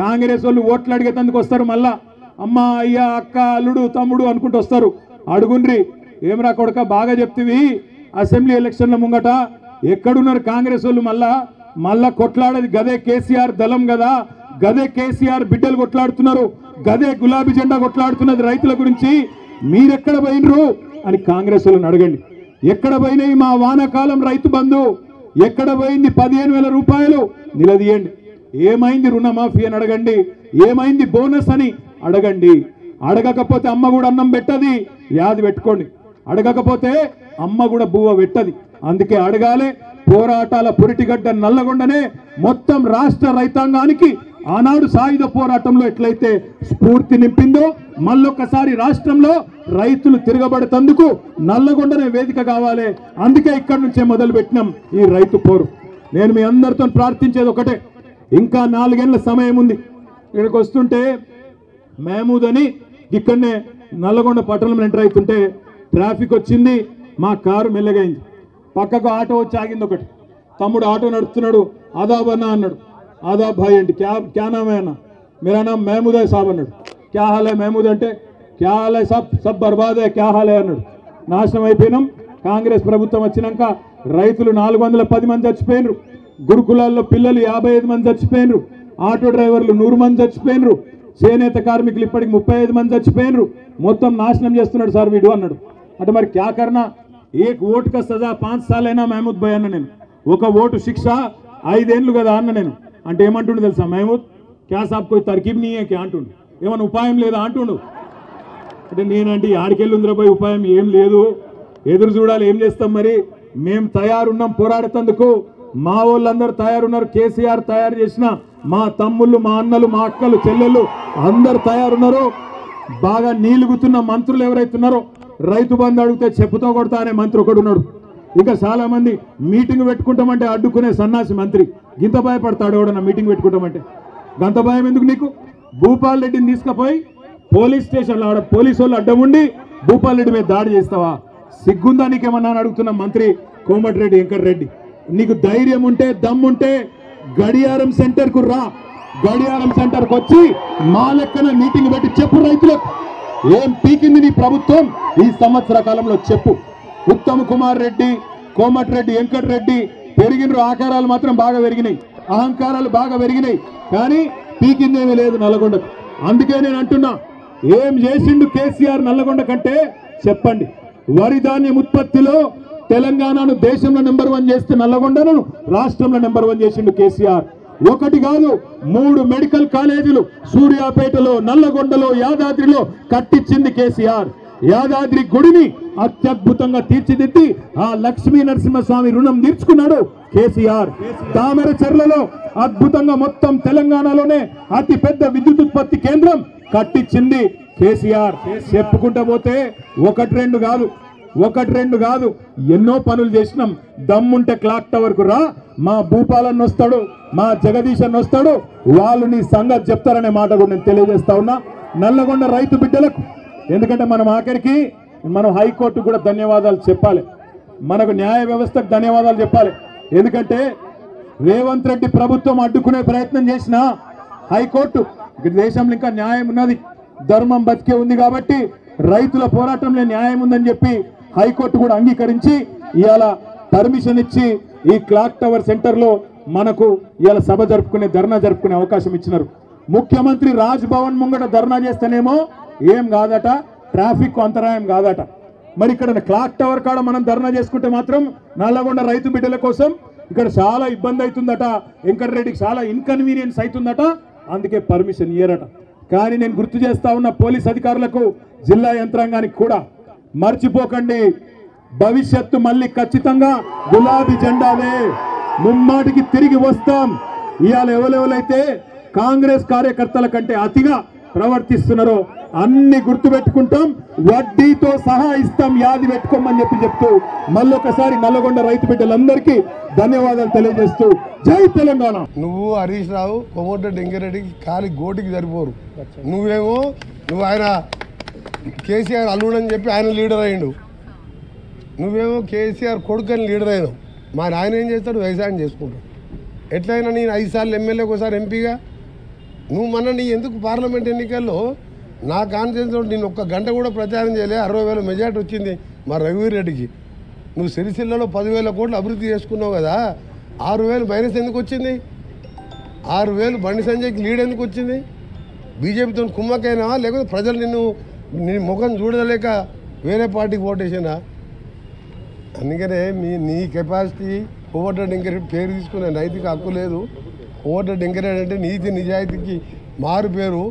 కాంగ్రెస్ వాళ్ళు ఓట్లు అడిగేందుకు వస్తారు, మళ్ళా అమ్మ అయ్య అక్క అల్లుడు తమ్ముడు అనుకుంటూ వస్తారు. అడుగుండ్రి ఏమరా కొడక బాగా చెప్తివి అసెంబ్లీ ఎలక్షన్ల ముంగట ఎక్కడున్నారు కాంగ్రెస్ వాళ్ళు, మళ్ళా కొట్లాడేది గదే కేసీఆర్ దళం కదా, గదే కేసీఆర్ బిడ్డలు కొట్లాడుతున్నారు, గదే గులాబీ జెండా కొట్లాడుతున్నది రైతుల గురించి, మీరెక్కడ పోయినరు అని కాంగ్రెస్ వాళ్ళని అడగండి. ఎక్కడ పోయినాయి మా వానాకాలం రైతు బంధు, ఎక్కడ పోయింది 15,000 రూపాయలు నిలదీయండి. ఏమైంది రుణమాఫీ అని అడగండి, ఏమైంది బోనస్ అని అడగండి. అడగకపోతే అమ్మ కూడా అన్నం పెట్టది, యాది పెట్టుకోండి. అడగకపోతే అమ్మ కూడా బువ్వ పెట్టది. అందుకే అడగాలే. పోరాటాల పురిటిగడ్డ నల్లగొండనే మొత్తం రాష్ట్ర రైతాంగానికి ఆనాడు సాయుధ పోరాటంలో ఎట్లయితే స్ఫూర్తి నింపిందో మళ్ళొక్కసారి రాష్ట్రంలో రైతులు తిరగబడతందుకు నల్లగొండనే వేదిక కావాలి. అందుకే ఇక్కడి నుంచే మొదలు పెట్టినాం ఈ రైతు పోరు. నేను మీ అందరితో ప్రార్థించేది ఒకటే, ఇంకా 4 ఏళ్ల సమయం ఉంది. ఇక్కడికి వస్తుంటే మహమూద్ అని ఇక్కడనే నల్లగొండ పట్టణంలో ఎంటర్ అవుతుంటే ట్రాఫిక్ వచ్చింది, మా కారు మెల్లగైంది. పక్కకు ఆటో వచ్చి ఆగింది. ఒకటి తమ్ముడు ఆటో నడుపుతున్నాడు, ఆదాబ్ అన్న అన్నాడు. आदाब भाई अंटी क्या नाम है ना, मेरा नाम महमूद है साहब అన్నాడు. क्या हाल है महमूद అంటే क्या हाल है सब बर्बाद है क्या हाल है అన్నాడు. నాశనం అయిపోయినాం. కాంగ్రెస్ ప్రభుత్వం వచ్చినాక రైతులు 410 మంది చచ్చిపోయినరు, గురుకులాల్లో పిల్లలు 55 మంది చచ్చిపోయినరు, ఆటో డ్రైవర్లు 100 మంది చచ్చిపోయినరు, చేనేత కార్మికులు ఇప్పటికి 35 మంది చచ్చిపోయినరు. మొత్తం నాశనం చేస్తున్నాడు సార్ వీడు అన్నాడు. అంటే మరి క్యా కర్నా, ఏక్ ఓటు కా సజా 5 साल అయినా మహమూద్ భాయ్ అన్న. నేను ఒక ఓటు శిక్ష 5 ఏళ్ళు కదా అన్న. నేను అంటే ఏమంటుండు తెలుసా మహమూద్, క్యా సాబ్ కోయి తర్కీబ్ నీ క్యా అంటుండు, ఏమన్నా ఉపాయం లేదా అంటుండు. అంటే నేనంటే ఆడికెళ్ళి ఉందిరా పోయి ఉపాయం ఏం లేదు, ఎదురు చూడాలి, ఏం చేస్తాం మరి. మేము తయారున్నాం పోరాడేందుకు, మా వాళ్ళందరూ తయారున్నారు. కేసీఆర్ తయారు చేసిన మా తమ్ముళ్ళు మా అన్నలు మా అక్కలు చెల్లెళ్ళు అందరు తయారున్నారు. బాగా నీలుగుతున్న మంత్రులు ఎవరైతున్నారో రైతు బంధు అడిగితే చెప్పుతో కొడతా అనే మంత్రి ఒకడు ఉన్నాడు. ఇంకా చాలా మంది మీటింగ్ పెట్టుకుంటామంటే అడ్డుకునే సన్నాసి మంత్రి. గింత భయపడతాడు ఎవడన్నా మీటింగ్ పెట్టుకుంటామంటే. గంత భయం ఎందుకు నీకు? భూపాల్ రెడ్డిని తీసుకుపోయి పోలీస్ స్టేషన్లో ఆడ పోలీసు వాళ్ళు అడ్డం ఉండి భూపాల్ రెడ్డి మీద దాడి చేస్తావా? సిగ్గుందా నీకేమన్నా అడుగుతున్న మంత్రి కోమటిరెడ్డి వెంకటరెడ్డి. నీకు ధైర్యం ఉంటే దమ్ముంటే గడియారం సెంటర్కు రా, గడియారం సెంటర్కి వచ్చి మా లెక్కన మీటింగ్ పెట్టి చెప్పు రైతులకు ఏం పీకింది నీ ప్రభుత్వం ఈ సంవత్సర కాలంలో చెప్పు. ఉత్తమ్ కుమార్ రెడ్డి కోమటిరెడ్డి వెంకటరెడ్డి పెరిగిన ఆకారాలు మాత్రం బాగా పెరిగినాయి, అహంకారాలు బాగా పెరిగినాయి, కానీ పీకిందేమీ లేదు నల్లగొండకు. అందుకే నేను అంటున్నా, ఏం చేసిండు కేసీఆర్ నల్లగొండ కంటే చెప్పండి. వరి ధాన్యం ఉత్పత్తిలో తెలంగాణను దేశంలో నెంబర్ 1 చేస్తే నల్లగొండను రాష్ట్రంలో నెంబర్ 1 చేసిండు కేసీఆర్. ఒకటి కాదు 3 మెడికల్ కాలేజీలు సూర్యాపేటలో నల్లగొండలో యాదాద్రిలో కట్టించింది కేసీఆర్. యాదాద్రి గుడిని అత్యద్భుతంగా తీర్చిదిద్ది ఆ లక్ష్మీ నరసింహస్వామి రుణం తీర్చుకున్నాడు కేసీఆర్. తామర చెర్లలో అద్భుతంగా మొత్తం తెలంగాణలోనే అతి పెద్ద విద్యుత్ ఉత్పత్తి కేంద్రం కట్టించింది కేసీఆర్. చెప్పుకుంటా పోతే ఒకటి రెండు కాదు ఎన్నో పనులు చేసినాం. దమ్ముంటే క్లాక్ టవర్ కు రా, మా భూపాలన్న వస్తాడు, మా జగదీశ్ అన్న వస్తాడు, వాళ్ళు నీ సంగతి చెప్తారనే మాట కూడా నేను తెలియజేస్తా ఉన్నా నల్లగొండ రైతు బిడ్డలకు. ఎందుకంటే మనం ఆఖరికి మనం హైకోర్టు కూడా ధన్యవాదాలు చెప్పాలి, మనకు న్యాయ వ్యవస్థకు ధన్యవాదాలు చెప్పాలి. ఎందుకంటే రేవంత్ రెడ్డి ప్రభుత్వం అడ్డుకునే ప్రయత్నం చేసిన హైకోర్టు, దేశంలో ఇంకా న్యాయం ఉన్నది, ధర్మం బతికే ఉంది కాబట్టి రైతుల పోరాటంలో న్యాయం ఉందని చెప్పి హైకోర్టు కూడా అంగీకరించి ఇవాళ పర్మిషన్ ఇచ్చి ఈ క్లాక్ టవర్ సెంటర్లో మనకు ఇవాళ సభ జరుపుకునే ధర్నా జరుపుకునే అవకాశం ఇచ్చినారు. ముఖ్యమంత్రి రాజ్ భవన్ ముంగట ధర్నా చేస్తేనేమో ఏం కాదట, ట్రాఫిక్ అంతరాయం కాదట. మరి ఇక్కడ క్లాక్ టవర్ కాడ మనం ధర్నా చేసుకుంటే మాత్రం నల్లగొండ రైతు బిడ్డల కోసం ఇక్కడ చాలా ఇబ్బంది అవుతుందట, వెంకటరెడ్డికి చాలా ఇన్కన్వీనియన్స్ అవుతుందట, అందుకే పర్మిషన్ ఇయ్యరట. కానీ నేను గుర్తు చేస్తా ఉన్న పోలీస్ అధికారులకు జిల్లా యంత్రాంగానికి కూడా మర్చిపోకండి, భవిష్యత్తు మళ్ళీ ఖచ్చితంగా గులాబీ జెండాలే, ముమ్మాటికి తిరిగి వస్తాం. ఇవాళ ఎవరెవరైతే కాంగ్రెస్ కార్యకర్తల కంటే అతిగా ప్రవర్తిస్తున్నారో అన్ని గుర్తుపెట్టుకుంటాం, వడ్డీతో సహా ఇస్తాం, యాది పెట్టుకోమని చెప్తూ మళ్ళొకసారి నల్లగొండ రైతు బిడ్డలందరికీ ధన్యవాదాలు తెలియజేస్తూ జై తెలంగాణ. నువ్వు హరీష్ రావు కోమటిరెడ్డి వెంకటరెడ్డికి ఖాళీ గోటికి సరిపోరు. నువ్వు ఆయన కేసీఆర్ అల్లుడని చెప్పి ఆయన లీడర్ అయ్యిండు, నువ్వేమో కేసీఆర్ కొడుకని లీడర్ అయినావు. మరి ఆయన ఏం చేస్తాడు? వ్యవసాయం చేసుకుంటాడు. ఎట్లయినా నేను 5 సార్లు ఎమ్మెల్యేకి ఒకసారి ఎంపీగా నువ్వు మన నీ ఎందుకు పార్లమెంట్ ఎన్నికల్లో నా కాన్ఫిడెన్స్ నేను ఒక్క గంట కూడా ప్రచారం చేయలే 60,000 మెజార్టీ వచ్చింది మా రఘువీర్ రెడ్డికి. నువ్వు సిరిసిల్లలో 10,000 కోట్లు అభివృద్ధి చేసుకున్నావు కదా, 6,000 మైనస్ ఎందుకు వచ్చింది? 6,000 బండి సంజయ్కి లీడ్ ఎందుకు వచ్చింది? బీజేపీతో కుమ్మకైనా లేకపోతే ప్రజలు నీ ముఖం చూడలేక వేరే పార్టీకి ఓటేసినా? అందుకనే నీ కెపాసిటీ కోమటిరెడ్డి వెంకరెడ్డి పేరు తీసుకునే నైతిక హక్కు లేదు. కోమటిరెడ్డి వెంకరెడ్డి అంటే నీతి నిజాయితీకి మారు పేరు.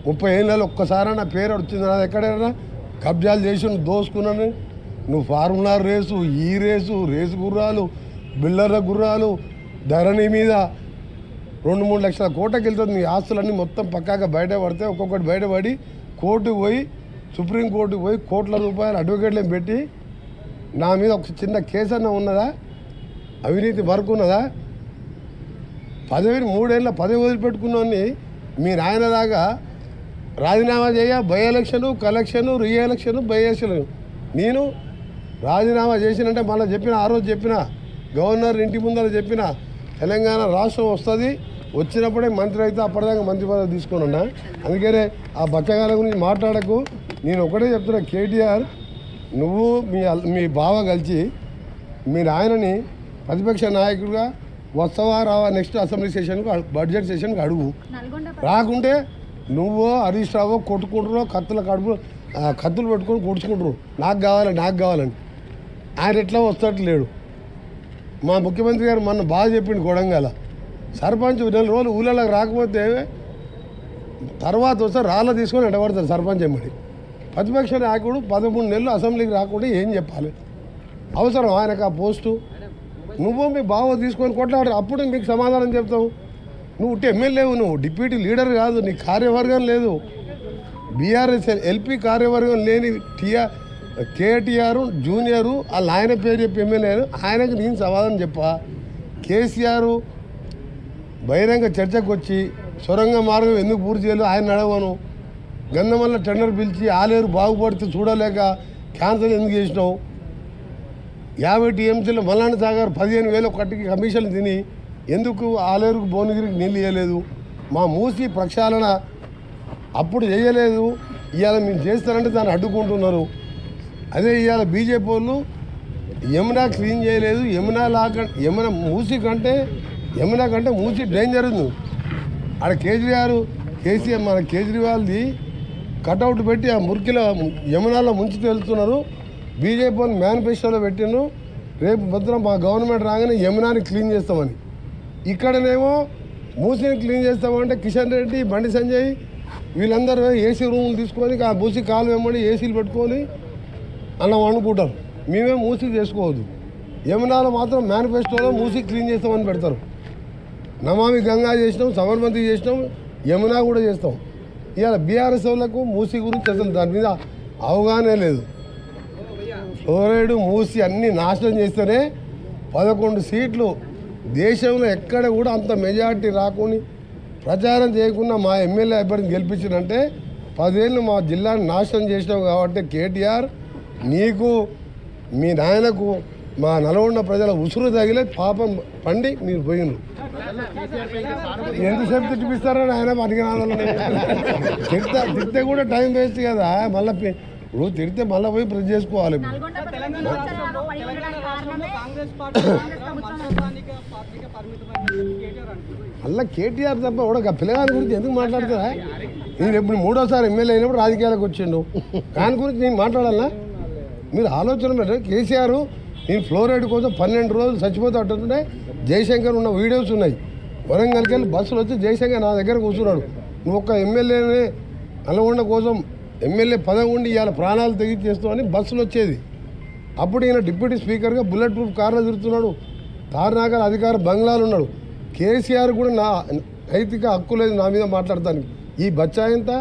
30 ఏళ్ళలో ఒక్కసారి నా పేరు వచ్చింది నాది ఎక్కడైనా కబ్జాలు చేసి నువ్వు దోసుకున్నాను. నువ్వు ఫార్ములా రేసు, ఈ రేసు గుర్రాలు, బిల్లర్ల గుర్రాలు, ధరణి మీద 2-3 లక్షల కోట్లకి వెళ్తుంది. నీ ఆస్తులన్నీ మొత్తం పక్కాగా బయటపడితే ఒక్కొక్కటి బయటపడి కోర్టుకు పోయి సుప్రీంకోర్టుకు పోయి కోట్ల రూపాయలు అడ్వకేట్లను పెట్టి నా మీద ఒక చిన్న కేసు అన్న ఉన్నదా? అవినీతి వరకు ఉన్నదా? 3 ఏళ్ళ పదవి వదిలిపెట్టుకున్నాన్ని మీ నాయనలాగా రాజీనామా చేయ by election, collection, re election, by election. నేను రాజీనామా చేసినంటే మళ్ళీ చెప్పిన, ఆ రోజు చెప్పిన, గవర్నర్ ఇంటి ముందర చెప్పిన, తెలంగాణ రాష్ట్రం వస్తుంది, వచ్చినప్పుడే మంత్రి అయితే అప్పటిదాకా మంత్రి పదవి తీసుకున్నా. అందుకనే ఆ బచ్చగాల గురించి మాట్లాడకు. నేను ఒకటే చెప్తున్నా, కేటీఆర్ నువ్వు మీ బావ కలిసి మీ నాయనని ప్రతిపక్ష నాయకుడిగా వస్తావా రావా నెక్స్ట్ అసెంబ్లీ సెషన్కు బడ్జెట్ సెషన్కి అడుగు. రాకుంటే నువ్వు హరీష్ రావు కొట్టుకుంటున్నావు, కత్తులు పెట్టుకొని కొడుచుకుంటారు, నాకు కావాలని. ఆయన ఎట్లా వస్తట్లేడు. మా ముఖ్యమంత్రి గారు మొన్న బాగా చెప్పిండు, కొడంగల సర్పంచ్ 4 రోజులు ఊళ్ళలోకి రాకపోతే తర్వాత వస్తే రాళ్ళ తీసుకొని ఎడబడతారు సర్పంచ్ ఎమ్మడి. ప్రతిపక్ష నాయకుడు 13 నెలలు అసెంబ్లీకి రాకుండా ఏం చెప్పాలి? అవసరం ఆయనకు ఆ పోస్టు? నువ్వు మీ బావ తీసుకొని కొట్లాడు, అప్పుడు మీకు సమాధానం చెప్తావు. నువ్వు ఎమ్మెల్యేవు, నువ్వు డిప్యూటీ లీడర్ కాదు, నీ కార్యవర్గం లేదు. బీఆర్ఎస్ ఎల్పీ కార్యవర్గం లేని కేటీఆర్ జూనియరు వాళ్ళ ఆయన పేరు చెప్పి ఎమ్మెల్యేను, ఆయనకు నేను సమాధానం చెప్పా. కేసీఆర్ బహిరంగ చర్చకు వచ్చి సొరంగ మార్గం ఎందుకు పూర్తి చేయలేదు ఆయన నడవను. గంధమల్ల టెండర్ పిలిచి ఆలేరు బాగుపడితే చూడలేక క్యాన్సల్ ఎందుకు చేసినావు? 50 టీఎంసీలో మల్లాండ సాగర్ 15,000 కట్టికి కమిషన్ తిని ఎందుకు ఆలేరుకు భువనగిరికి నీళ్ళు ఇవ్వలేదు? మా మూసి ప్రక్షాళన అప్పుడు చేయలేదు, ఇవాళ మేము చేస్తారంటే దాన్ని అడ్డుకుంటున్నారు. అదే ఇవాళ బీజేపీ వాళ్ళు యమునా క్లీన్ చేయలేదు, యమునా మూసి కంటే మూసి డేంజర్ ఉంది. ఆడ కేసీఆర్ మన కేజ్రీవాల్ది కటౌట్ పెట్టి ఆ మురికిలో యమునాలో ముంచి తెలుస్తున్నారు. బీజేపీ వాళ్ళు మేనిఫెస్టోలో పెట్టిండ్రు, రేపు భద్రం మా గవర్నమెంట్ రాగానే యమునాని క్లీన్ చేస్తామని. ఇక్కడనేమో మూసిని క్లీన్ చేస్తామంటే కిషన్ రెడ్డి, బండి సంజయ్ వీళ్ళందరూ ఏసీ రూములు తీసుకొని ఆ మూసి కాలు వెంబడి ఏసీలు పెట్టుకొని అలా వండుకుంటారు. మేమే మూసి చేసుకోవద్దు. యమునాలో మాత్రం మేనిఫెస్టోలో మూసి క్లీన్ చేస్తామని పెడతారు. నమామి గంగా చేసినాం, సబర్మతి చేసినాం, యమునా కూడా చేస్తాం. ఇవాళ బీఆర్ఎస్ వాళ్ళకు మూసి గురించి అసలు దాని మీద అవగాహనే లేదు. ఫ్లోరైడ్ మూసి అన్నీ నాశనం చేస్తేనే 11 సీట్లు దేశంలో ఎక్కడ కూడా అంత మెజార్టీ రాకుండా ప్రచారం చేయకుండా మా ఎమ్మెల్యే అభ్యర్థిని గెలిపించినంటే 10 ఏళ్ళు మా జిల్లాని నాశనం చేసినావు. కాబట్టి కేటీఆర్ నీకు మీ నాయనకు మా నల్గొండ ప్రజల ఉసురు తగిలే పాపం పండి మీరు పోయినరు. ఎంతసేపు తిట్టిపిస్తారని ఆయన పనికిరాదని తిడితే కూడా టైం వేస్ట్ కదా. మళ్ళీ ఇప్పుడు తిడితే మళ్ళీ పోయి ప్రెస్ చేసుకోవాలి. మళ్ళీ కేటీఆర్ తప్ప కూడా పిల్లగాని గురించి ఎందుకు మాట్లాడుతుందా? నేను ఎప్పుడు 3వ సారి ఎమ్మెల్యే అయినప్పుడు రాజకీయాలకు వచ్చిండు, దాని గురించి నేను మాట్లాడాలా? మీరు ఆలోచన పెట్టండి. కేసీఆర్ నేను ఫ్లోరైడ్ కోసం 12 రోజులు చచ్చిపోతూ ఉంటుంటే జయశంకర్ ఉన్న వీడియోస్ ఉన్నాయి. వరంగల్కి వెళ్ళి బస్సులు వచ్చి జయశంకర్ నా దగ్గర కూర్చున్నాడు. నువ్వు ఒక్క ఎమ్మెల్యేనే నల్గొండ కోసం ఎమ్మెల్యే పదవి ఉండి ఇవాళ ప్రాణాలు తెగించేస్తావు అని బస్సులు వచ్చేది. అప్పుడు ఈయన డిప్యూటీ స్పీకర్గా బుల్లెట్ ప్రూఫ్ కార్లో తిరుగుతున్నాడు, తారనాగర్ అధికార బంగ్లాలు ఉన్నాడు. కేసీఆర్ కూడా నా నైతిక హక్కు లేదు నా మీద మాట్లాడతాను. ఈ బచ్చాయంతా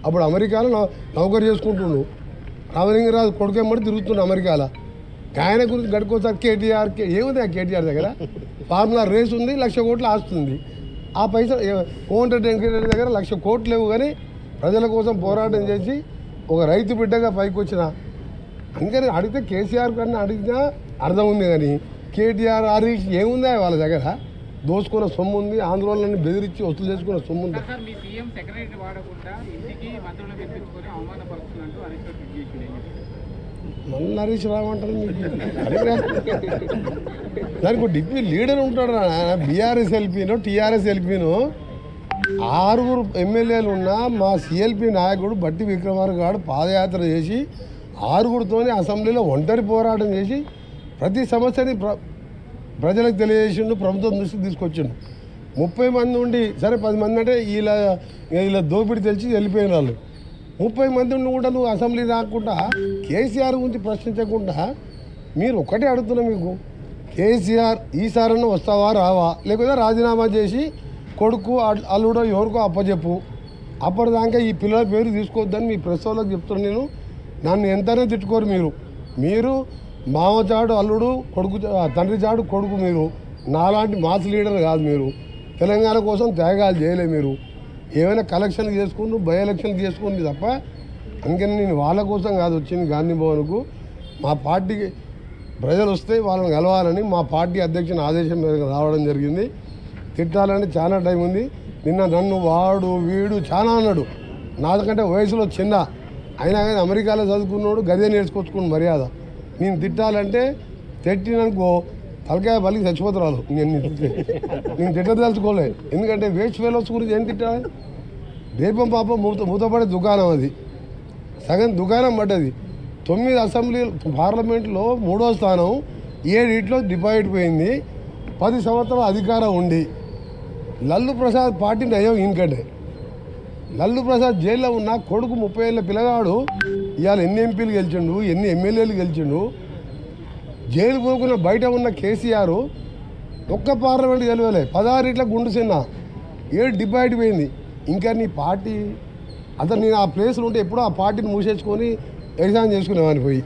అప్పుడు అమెరికాలో నౌకరు చేసుకుంటున్నాడు, రామలింగరాజు కొడుకెమ్మడి తిరుగుతున్నాడు అమెరికాలో. ఆయన గురించి గడుకోసారి కేటీఆర్ ఏముంది ఆ కేటీఆర్ దగ్గర? ఫార్ములా రేస్ ఉంది, 1,00,000 కోట్లు ఆస్తుంది. ఆ పైసలు కోమటిరెడ్డి వెంకరెడ్డి దగ్గర 1,00,000 కోట్లు లేవు, కానీ ప్రజల కోసం పోరాటం చేసి ఒక రైతు బిడ్డగా పైకి వచ్చిన. అందుకని అడిగితే కేసీఆర్ కన్నా అడిగినా అర్థం ఉంది, కానీ కేటీఆర్ హరీష్ ఏముందా వాళ్ళ దగ్గర? దోసుకున్న సొమ్ము ఉంది, ఆందోళనని బెదిరించి వసూలు చేసుకున్న సొమ్ము ఉంది. మీ సీఎం సెక్రటరీ వాడకుండా ఇంటికి మంత్రులను తెప్పించుకొని అవమానపరుస్తున్నట్టు హరీష్ రావు ట్వీట్ చేసిండు. మళ్ళీ హరీష్ రావు అంటారు మీకు. దానికి ఒక డిప్యూటీ లీడర్ ఉంటాడు. బీఆర్ఎస్ ఎల్పీనో టీఆర్ఎస్ ఎల్పీనో 6 ఎమ్మెల్యేలు ఉన్న మా సిఎల్పి నాయకుడు బట్టి విక్రమార్క గారు పాదయాత్ర చేసి 6తోనే అసెంబ్లీలో ఒంటరి పోరాటం చేసి ప్రతి సమస్యని ప్రజలకు తెలియజేసిండు, ప్రభుత్వం దృష్టికి తీసుకొచ్చిండు. 30 మంది ఉండి సరే 10 మంది అంటే వీళ్ళ దోపిడి తెలిసి వెళ్ళిపోయిన వాళ్ళు. 30 మంది ఉండి కూడా నువ్వు అసెంబ్లీ రాకుండా కేసీఆర్ గురించి ప్రశ్నించకుండా మీరు ఒక్కటే అడుగుతున్నా, మీకు కేసీఆర్ ఈసారన్నా వస్తావా రావా, లేకపోతే రాజీనామా చేసి కొడుకు అల్లుడో ఎవరికో అప్పచెప్పు, అప్పటిదాకా ఈ పిల్లల పేరు తీసుకోవద్దని మీ ప్రెస్ వాళ్ళకి చెప్తున్నాను. నేను నన్ను ఎంతైనా తిట్టుకోరు మీరు మామచాడు అల్లుడు కొడుకు, తండ్రి చాడు కొడుకు. మీరు నాలాంటి మాస్ లీడర్ కాదు. మీరు తెలంగాణ కోసం త్యాగాలు చేయలే. మీరు ఏమైనా కలెక్షన్ చేసుకుని బై ఎలక్షన్ చేసుకుంది తప్ప, అందుకని నేను వాళ్ళ కోసం కాదు వచ్చింది గాంధీ భవన్కు. మా పార్టీకి ప్రజలు వస్తే వాళ్ళని కలవాలని మా పార్టీ అధ్యక్షుని ఆదేశం మేరకు రావడం జరిగింది. తిట్టాలని చాలా టైం ఉంది. నిన్న నన్ను వాడు వీడు చాలా అన్నాడు. నాకంటే వయసులో చిన్న అయినా కానీ అమెరికాలో చదువుకున్నాడు, గదే నేర్చుకొచ్చుకుని మర్యాద. నేను తిట్టాలంటే తిట్టిననుకో తలకాయ బలికి చచ్చిపోతురాలు. నేను తిట్టదలుచుకోలే, ఎందుకంటే వేస్ట్ ఫెలోస్ గురించి ఏం తిట్టాలి. దీపం పాపం మూతపడే దుకాణం అది, సగం దుకాణం పడ్డది. 9 అసెంబ్లీ పార్లమెంట్లో 3వ స్థానం 7 డిపాజిట్ పోయింది. 10 సంవత్సరాల అధికారం ఉండి లల్లు ప్రసాద్ పార్టీ నయం ఈయనకంటే. లల్లు ప్రసాద్ జైల్లో ఉన్న కొడుకు 30 ఏళ్ళ పిల్లగాడు ఇవాళ ఎన్ని ఎంపీలు గెలిచిండు, ఎన్ని ఎమ్మెల్యేలు గెలిచిండు. జైలు పోకున్న బయట ఉన్న కేసీఆర్ ఒక్క పార్లమెంట్ గెలవలే, 16 గుండు చిన్న 7 డిపాజిట్ పోయింది. ఇంకా నీ పార్టీ అతను నేను ఆ ప్లేస్లో ఉంటే ఎప్పుడో ఆ పార్టీని మూసేసుకొని ఎగ్జామ్ చేసుకునేవాడిని పోయి.